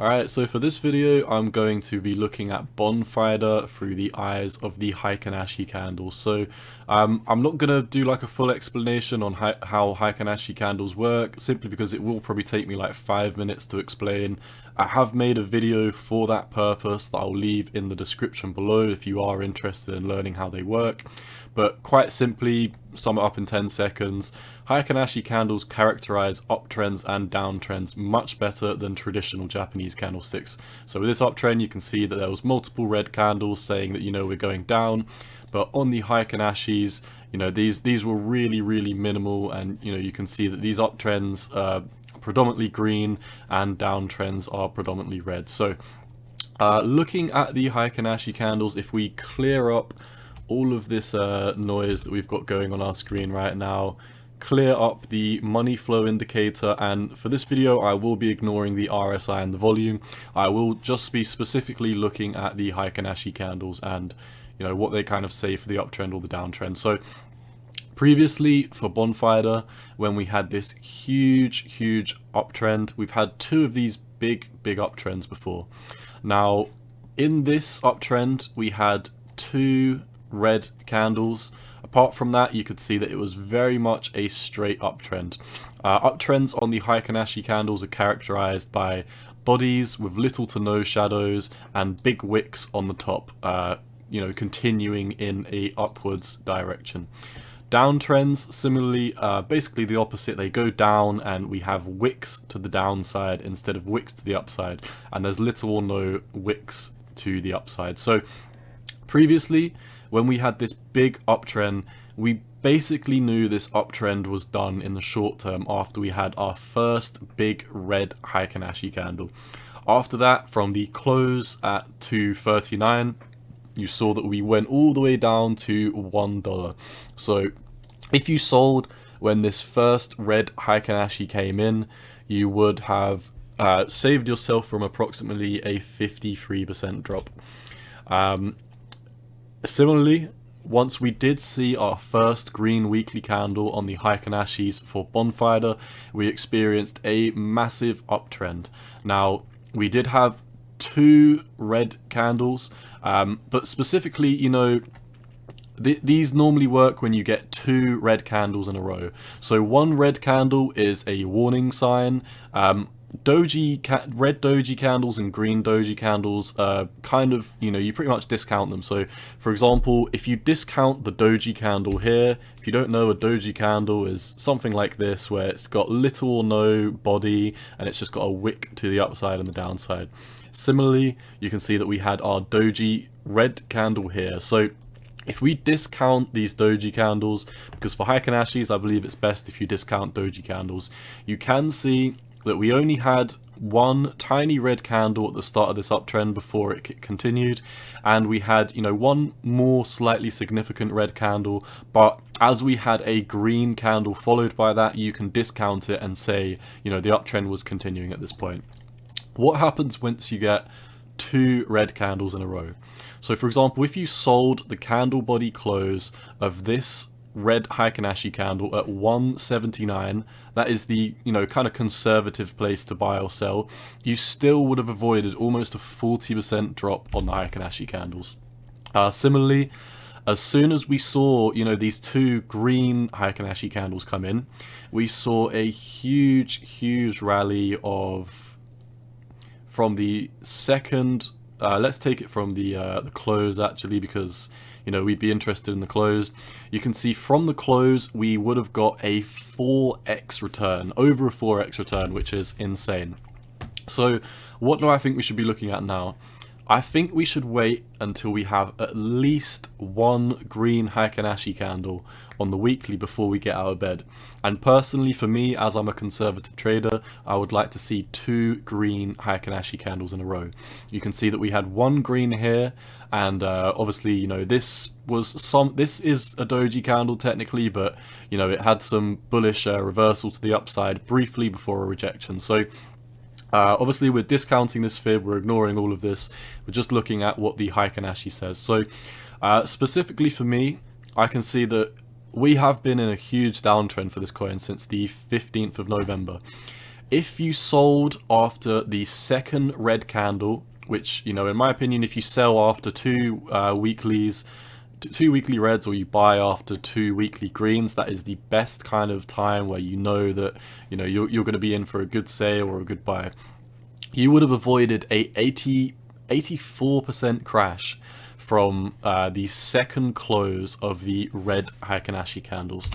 Alright, so for this video, I'm going to be looking at Bonfida through the eyes of the Heikin Ashi candle. So I'm not going to do like a full explanation on how Heikin Ashi candles work, simply because it will probably take me like 5 minutes to explain. I have made a video for that purpose that I'll leave in the description below if you are interested in learning how they work. But quite simply, sum it up in 10 seconds, Heikin Ashi candles characterize uptrends and downtrends much better than traditional Japanese candlesticks. So with this uptrend, you can see that there was multiple red candles saying that, we're going down. But on the Heikin Ashis, these were really minimal, and you can see that these uptrends are predominantly green and downtrends are predominantly red. So looking at the Heikin Ashi candles, if we clear up all of this noise that we've got going on our screen right now, clear up the money flow indicator, and for this video I will be ignoring the RSI and the volume. I will just be specifically looking at the Heikin Ashi candles and what they kind of say for the uptrend or the downtrend. So previously for Bonfida, when we had this huge uptrend, we've had two of these big uptrends before. Now in this uptrend we had two red candles. Apart from that, you could see that it was very much a straight uptrend. Uptrends on the Heikin Ashi candles are characterized by bodies with little to no shadows and big wicks on the top, continuing in a upwards direction. Downtrends, similarly, basically the opposite. They go down and we have wicks to the downside instead of wicks to the upside, and there's little or no wicks to the upside. So previously, when we had this big uptrend, we basically knew this uptrend was done in the short term after we had our first big red Heikin Ashi candle. After that, from the close at 239, you saw that we went all the way down to $1. So if you sold when this first red Heikin Ashi came in, you would have saved yourself from approximately a 53% drop. Similarly, once we did see our first green weekly candle on the Heikin Ashis for Bonfida, we experienced a massive uptrend. Now, we did have two red candles, but specifically, these normally work when you get two red candles in a row. So one red candle is a warning sign. Red doji candles and green doji candles kind of, you pretty much discount them. So for example, if you discount the doji candle here, if you don't know, a doji candle is something like this, where it's got little or no body and it's just got a wick to the upside and the downside. Similarly, you can see that we had our doji red candle here. So if we discount these doji candles, because for Heikin Ashis I believe it's best if you discount doji candles, you can see that we only had one tiny red candle at the start of this uptrend before it continued, and we had one more slightly significant red candle, but as we had a green candle followed by that, you can discount it and say the uptrend was continuing at this point. What happens once you get two red candles in a row? So for example, if you sold the candle body close of this red Heikin Ashi candle at 179, that is the kind of conservative place to buy or sell, you still would have avoided almost a 40% drop on the Heikin Ashi candles. Similarly, as soon as we saw these two green Heikin Ashi candles come in, we saw a huge rally from the second. Let's take it from the close actually, because we'd be interested in the close. You can see from the close we would have got a 4x return, over a 4x return, which is insane. So what do I think we should be looking at now? I think we should wait until we have at least one green Heikin Ashi candle on the weekly before we get out of bed. And personally, for me, as I'm a conservative trader, I would like to see two green Heikin Ashi candles in a row. You can see that we had one green here, and obviously, this is a doji candle technically, but it had some bullish reversal to the upside briefly before a rejection. So obviously we're discounting this fib, we're ignoring all of this, we're just looking at what the Heikin Ashi says. So specifically for me, I can see that we have been in a huge downtrend for this coin since the 15th of November. if you sold after the second red candle, which, you know, in my opinion, if you sell after two weekly reds, or you buy after 2 weekly greens, that is the best kind of time where you know that, you know, you're going to be in for a good sale or a good buy. You would have avoided a 84% crash from the second close of the red Heikin Ashi candles.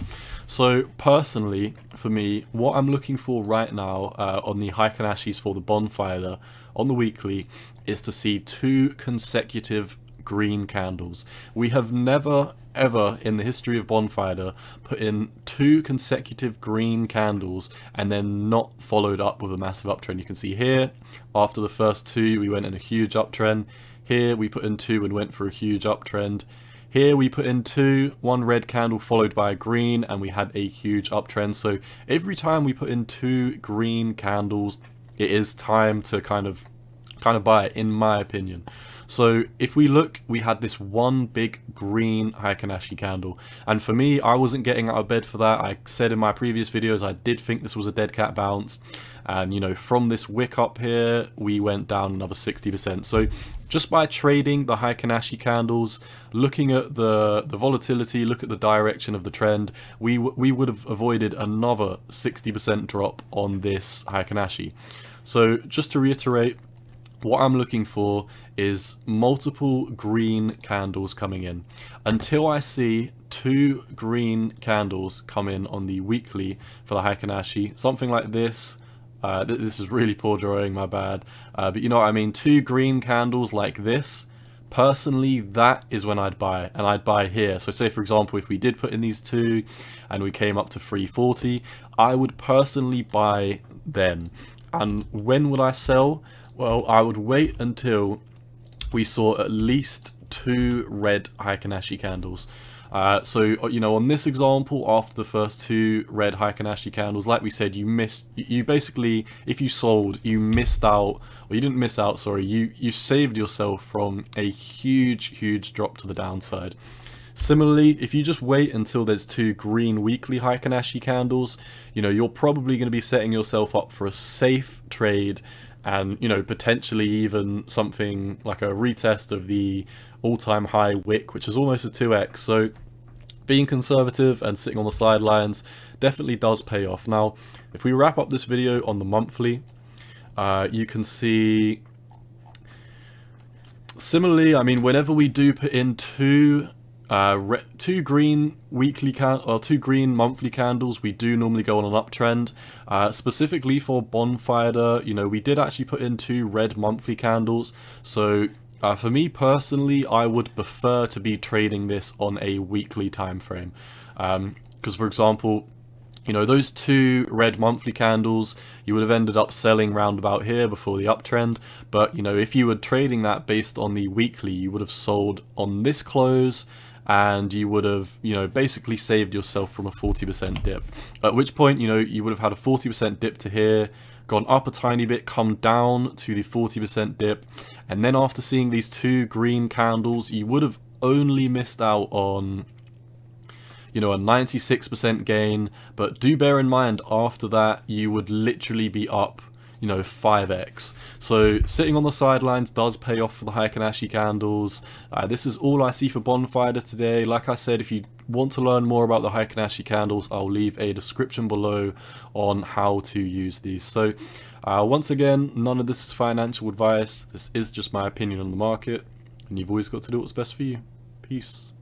So personally, for me, what I'm looking for right now on the Heikin Ashis for the Bonfida on the weekly is to see 2 consecutive green candles. We have never ever in the history of Bonfida put in 2 consecutive green candles and then not followed up with a massive uptrend. You can see here, after the first 2 we went in a huge uptrend. Here we put in 2 and went for a huge uptrend. Here we put in 2, 1 red candle followed by a green, and we had a huge uptrend. So every time we put in 2 green candles, it is time to kind of buy it, in my opinion. So if we look, we had this one big green Heikin Ashi candle, and for me, I wasn't getting out of bed for that. I said in my previous videos I did think this was a dead cat bounce, and you know, from this wick up here we went down another 60%. So just by trading the Heikin Ashi candles, looking at the volatility, look at the direction of the trend, we would have avoided another 60% drop on this Heikin Ashi. So just to reiterate, what I'm looking for is multiple green candles coming in. Until I see 2 green candles come in on the weekly for the Heikin Ashi, something like this. This is really poor drawing, my bad. But you know what I mean, 2 green candles like this. Personally, that is when I'd buy, and I'd buy here. So say for example, if we did put in these 2 and we came up to 340, I would personally buy then. And when would I sell? Well, I would wait until we saw at least 2 red Heikin Ashi candles. So, you know, on this example, after the first 2 red Heikin Ashi candles, like we said, you basically, if you sold, you missed out, or you didn't miss out, sorry, you saved yourself from a huge drop to the downside. Similarly, if you just wait until there's 2 green weekly Heikin Ashi candles, you know, you're probably going to be setting yourself up for a safe trade, and, you know, potentially even something like a retest of the all-time high wick, which is almost a 2x. So being conservative and sitting on the sidelines definitely does pay off. Now, if we wrap up this video on the monthly, you can see similarly, I mean, whenever we do put in 2 green weekly or 2 green monthly candles, we do normally go on an uptrend. Specifically for Bonfida, you know, we did actually put in 2 red monthly candles. So for me personally, I would prefer to be trading this on a weekly time frame, because for example, you know, those 2 red monthly candles, you would have ended up selling round about here before the uptrend. But, you know, if you were trading that based on the weekly, you would have sold on this close, and you would have, you know, basically saved yourself from a 40% dip. At which point, you know, you would have had a 40% dip to here, gone up a tiny bit, come down to the 40% dip, and then after seeing these 2 green candles, you would have only missed out on, you know, a 96% gain. But do bear in mind, after that, you would literally be up, you know, 5x. So sitting on the sidelines does pay off for the Heikin Ashi candles. This is all I see for Bonfida today. Like I said, if you want to learn more about the Heikin Ashi candles, I'll leave a description below on how to use these. So once again, none of this is financial advice. This is just my opinion on the market, and you've always got to do what's best for you. Peace.